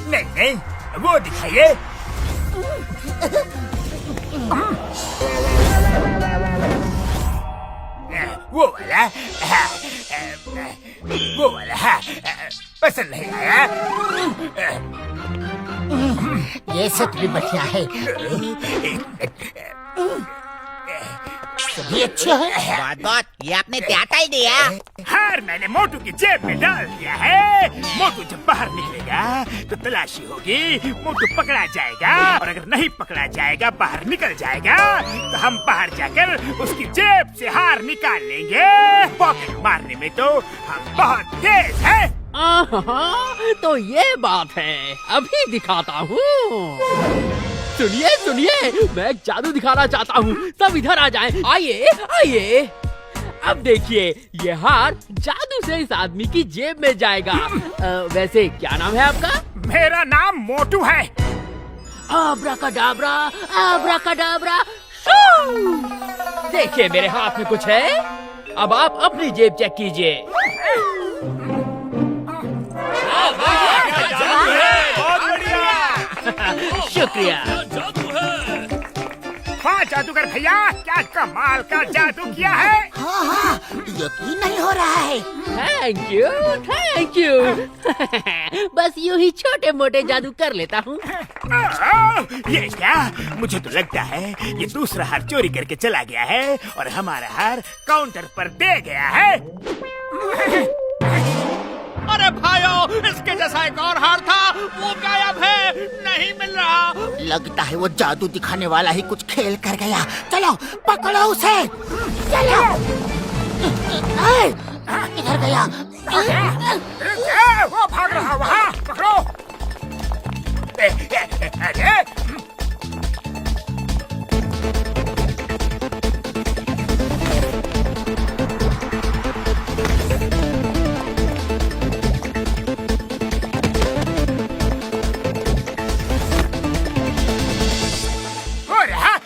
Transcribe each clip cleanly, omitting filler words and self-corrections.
नहीं नहीं, वो दिखाइए। वो वाला, वो वाला पसंद नहीं आया। ये सब भी बढ़िया है, सभी अच्छे हैं। बहुत ये आपने क्या टाइल दिया? हार मैंने मोटू की जेब में डाल दिया है। मोटू जब बाहर निकलेगा तो तलाशी होगी, मोटू पकड़ा जाएगा और अगर नहीं पकड़ा जाएगा, बाहर निकल जाएगा तो हम बाहर जाकर उसकी जेब से हार निकाल लेंगे। पॉकेट मारने में तो हम बहुत तेज हैं। तो ये बात है, अभी दिखाता हूँ। सुनिए सुनिए, मैं एक जादू दिखाना चाहता हूँ, सब इधर आ जाएं। आइए आइए। अब देखिए, ये हार जादू से इस आदमी की जेब में जाएगा। वैसे क्या नाम है आपका? मेरा नाम मोटू है। आब्राकाडाब्रा, आब्राकाडाब्रा, शू! देखिए मेरे हाथ में कुछ है। अब आप अपनी जेब चेक कीजिए। शुक्रिया। हाँ जादूगर भैया, क्या कमाल का जादू किया है। हाँ हाँ, यकीन नहीं हो रहा है। Thank you, thank you. बस यूं ही छोटे मोटे जादू कर लेता हूँ। ये क्या, मुझे तो लगता है ये दूसरा हार चोरी करके चला गया है और हमारा हार काउंटर पर दे गया है। अरे भाइयों, इसके जैसा एक और हार था, वो गायब है, नहीं मिल रहा। लगता है वो जादू दिखाने वाला ही कुछ खेल कर गया। चलो पकड़ो उसे, चलो। किधर गया? वो भाग रहा, वहाँ पकड़ो।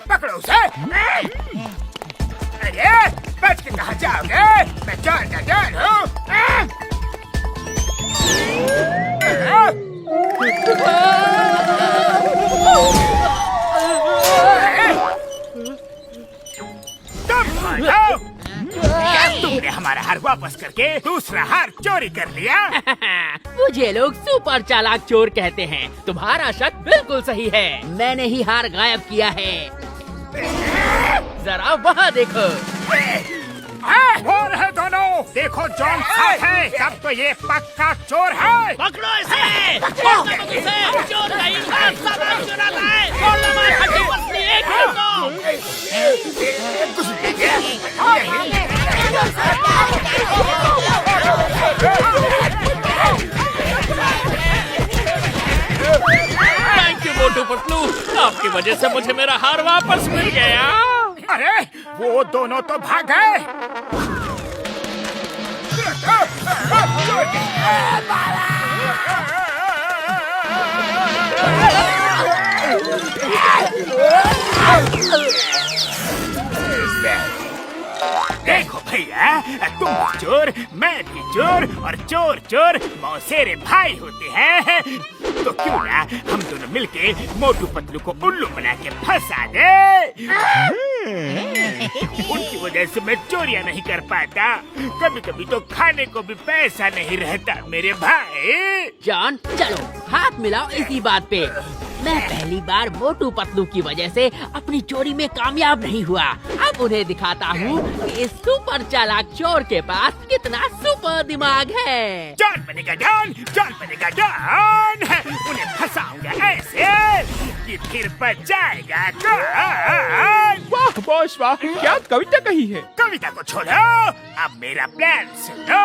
पकड़ो उसे। अरे बच के कहाँ जाओगे? मैं जान का जान हूँ। तुमने हमारा हार वापस करके दूसरा हार चोरी कर लिया। मुझे लोग सुपर चालाक चोर कहते हैं। तुम्हारा शक बिल्कुल सही है, मैंने ही हार गायब किया है। जरा वहाँ देखो। वो रहे दोनों, देखो जॉन साथ है, तब तो ये पक्का चोर है। पकड़ो इसे, चोर नहीं, सामान चुराता है। छोड़ लो हमारी हड्डी पसली एक थैंक यू मोटू पतलू, आपकी वजह से मुझे मेरा हार वापस मिल गया। अरे वो दोनों तो भाग गए। देखो भैया, तुम भी चोर, मैं भी चोर और चोर चोर मौसेरे भाई होते हैं। तो क्यों ना हम दोनों मिलके मोटू पतलू को उल्लू बना के फंसा दे। उनकी वजह से मैं चोरियां नहीं कर पाता, कभी कभी तो खाने को भी पैसा नहीं रहता मेरे भाई। जॉन चलो हाथ मिलाओ इसी बात पे। मैं पहली बार मोटू पतलू की वजह से अपनी चोरी में कामयाब नहीं हुआ। अब उन्हें दिखाता हूँ कि इस सुपर चालाक चोर के पास कितना सुपर दिमाग है। जॉन बनेगा डॉन, जॉन बनेगा डॉन। उन्हें फंसाऊंगा ऐसे कि फिर बच जाएगा डॉन। वाह बॉस वाह, क्या कविता कही है। कविता को छोड़ो, अब मेरा प्लान सुनो।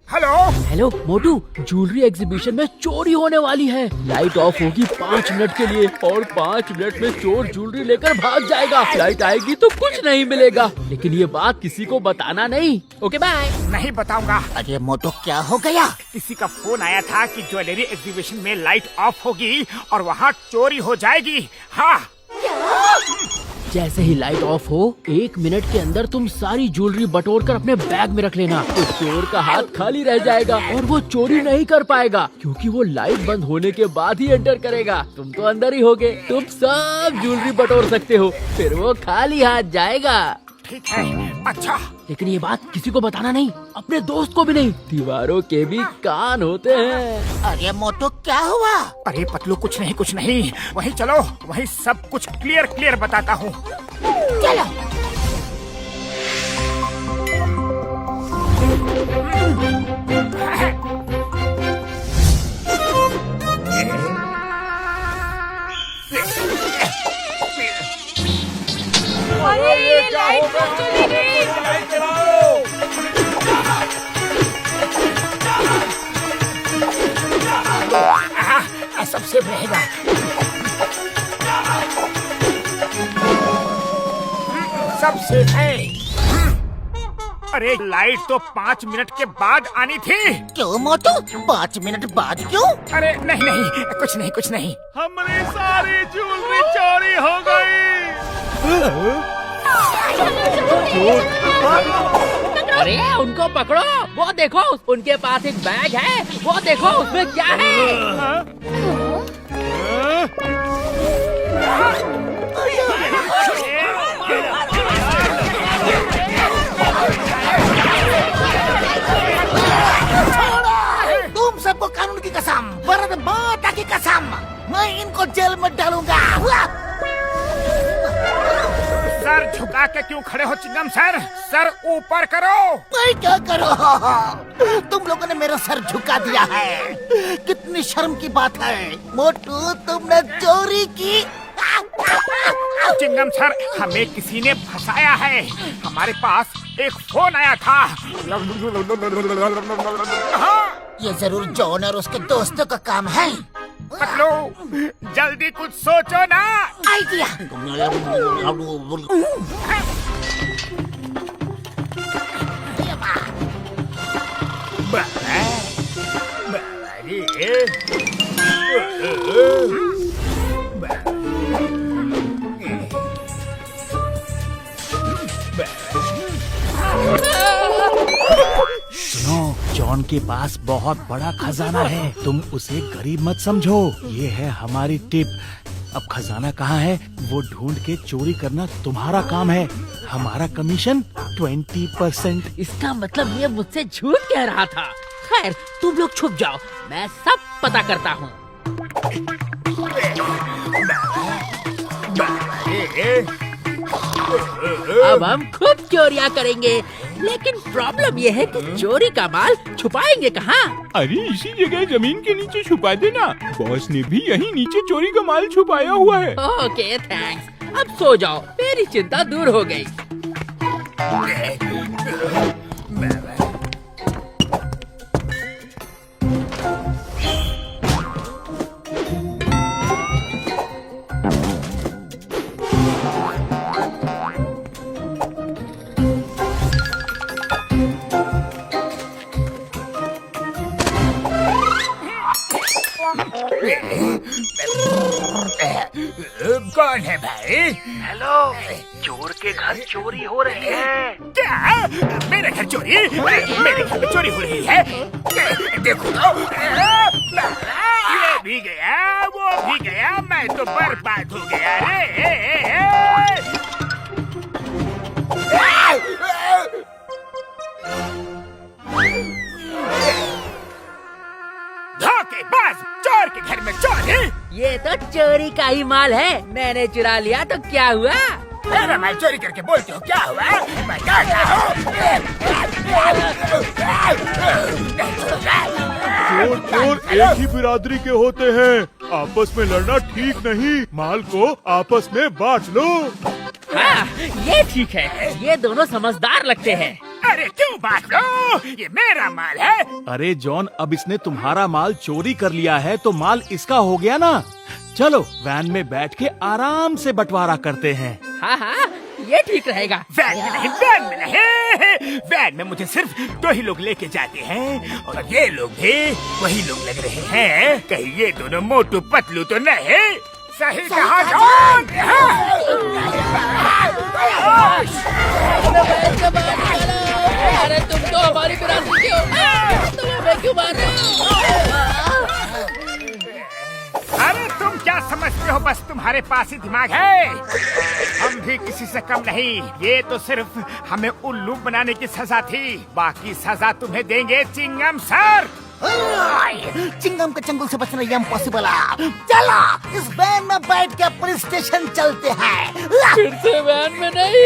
हेलो हेलो मोटू, ज्वेलरी एग्जीबिशन में चोरी होने वाली है। लाइट ऑफ होगी 5 मिनट के लिए और 5 मिनट में चोर ज्वेलरी लेकर भाग जाएगा। लाइट आएगी तो कुछ नहीं मिलेगा, लेकिन ये बात किसी को बताना नहीं। Okay bye. नहीं बताऊंगा। अरे मोटू क्या हो गया? किसी का फोन आया था कि ज्वेलरी एग्जीबिशन में लाइट ऑफ होगी और वहाँ चोरी हो जाएगी। हाँ जैसे ही लाइट ऑफ हो 1 मिनट के अंदर तुम सारी ज्वेलरी बटोर कर अपने बैग में रख लेना। तो चोर का हाथ खाली रह जाएगा और वो चोरी नहीं कर पाएगा, क्योंकि वो लाइट बंद होने के बाद ही एंटर करेगा। तुम तो अंदर ही होगे, तुम सब ज्वेलरी बटोर सकते हो, फिर वो खाली हाथ जाएगा। ठीक है, अच्छा। लेकिन ये बात किसी को बताना नहीं, अपने दोस्त को भी नहीं। दीवारों के भी कान होते हैं। अरे मोटू क्या हुआ? अरे पतलू कुछ नहीं, वहीं चलो, वहीं सब कुछ क्लियर बताता हूँ। चलो। सब सेफ रहेगा। सब सेफ है। अरे लाइट तो 5 मिनट के बाद आनी थी। क्यों मोटू? 5 मिनट बाद क्यों? अरे नहीं, कुछ नहीं। हमारी सारी ज्वेलरी चोरी हो गई। अरे उनको पकड़ो, वो देखो उनके पास एक बैग है, वो देखो उसमें क्या है। तुम सबको कानून की कसम, भारत माता की कसम, मैं इनको जेल में डालूंगा। सर झुका के क्यों खड़े हो चिंगम सर? सर ऊपर करो। मैं क्या करो? तुम लोगों ने मेरा सर झुका दिया है। कितनी शर्म की बात है। मोटू तुमने चोरी की। चिंगम सर, हमें किसी ने फंसाया है। हमारे पास एक फोन आया था। ये जरूर जॉन और उसके दोस्तों का काम है। पतलू जल्दी कुछ सोचो ना। आइडिया। सुनो, जॉन के पास बहुत बड़ा खजाना है, तुम उसे गरीब मत समझो। ये है हमारी टिप। अब खजाना कहाँ है वो ढूंढ के चोरी करना तुम्हारा काम है। हमारा कमीशन 20%। इसका मतलब ये मुझसे झूठ कह रहा था। खैर तुम लोग छुप जाओ, मैं सब पता करता हूँ। अब हम खूब चोरियां करेंगे, लेकिन प्रॉब्लम ये है कि चोरी का माल छुपाएंगे कहाँ? अरे इसी जगह जमीन के नीचे छुपा देना। बॉस ने भी यही नीचे चोरी का माल छुपाया हुआ है। Okay thanks. अब सो जाओ, मेरी चिंता दूर हो गई। कौन है भाई? हेलो, चोर के घर चोरी हो रही है। क्या? मेरे घर चोरी? मेरे घर में चोरी हो रही है? देखो तो, ये भी गया, वो भी गया, मैं तो बर्बाद हो गया रे। धोखेबाज, चोर के घर में चोरी। ये तो चोरी का ही माल है, मैंने चुरा लिया तो क्या हुआ? मेरा माल चोरी करके बोलते हो क्या हुआ? मैं डरता हूँ। चोर चोर एक ही बिरादरी के होते हैं, आपस में लड़ना ठीक नहीं। माल को आपस में बांट लो। हाँ, ये ठीक है, ये दोनों समझदार लगते हैं। अरे क्यों बांट लो? ये मेरा माल है। अरे जॉन, अब इसने तुम्हारा माल चोरी कर लिया है तो माल इसका हो गया ना। चलो वैन में बैठ के आराम से बंटवारा करते हैं। हाँ हाँ, ये ठीक रहेगा। वैन में नहीं, वैन में नहीं। वैन में मुझे सिर्फ 2 ही लोग लेके जाते हैं, और ये लोग भी वही लोग लग रहे हैं। कहीं ये दोनों मोटू पतलू तो नहीं? सही कहा जॉन। अरे तुम तो हमारी बिरादरी के हो, तुम हमें क्यों मार रहे हो? अरे तुम क्या समझते हो, बस तुम्हारे पास ही दिमाग है। हम भी किसी से कम नहीं। ये तो सिर्फ हमें उल्लू बनाने की सजा थी, बाकी सजा तुम्हें देंगे चिंगम सर। चिंगम के चंगुल से बचना ये इम्पॉसिबल है। चलो इस वैन में बैठ के पुलिस स्टेशन चलते हैं। फिर से वैन में नहीं।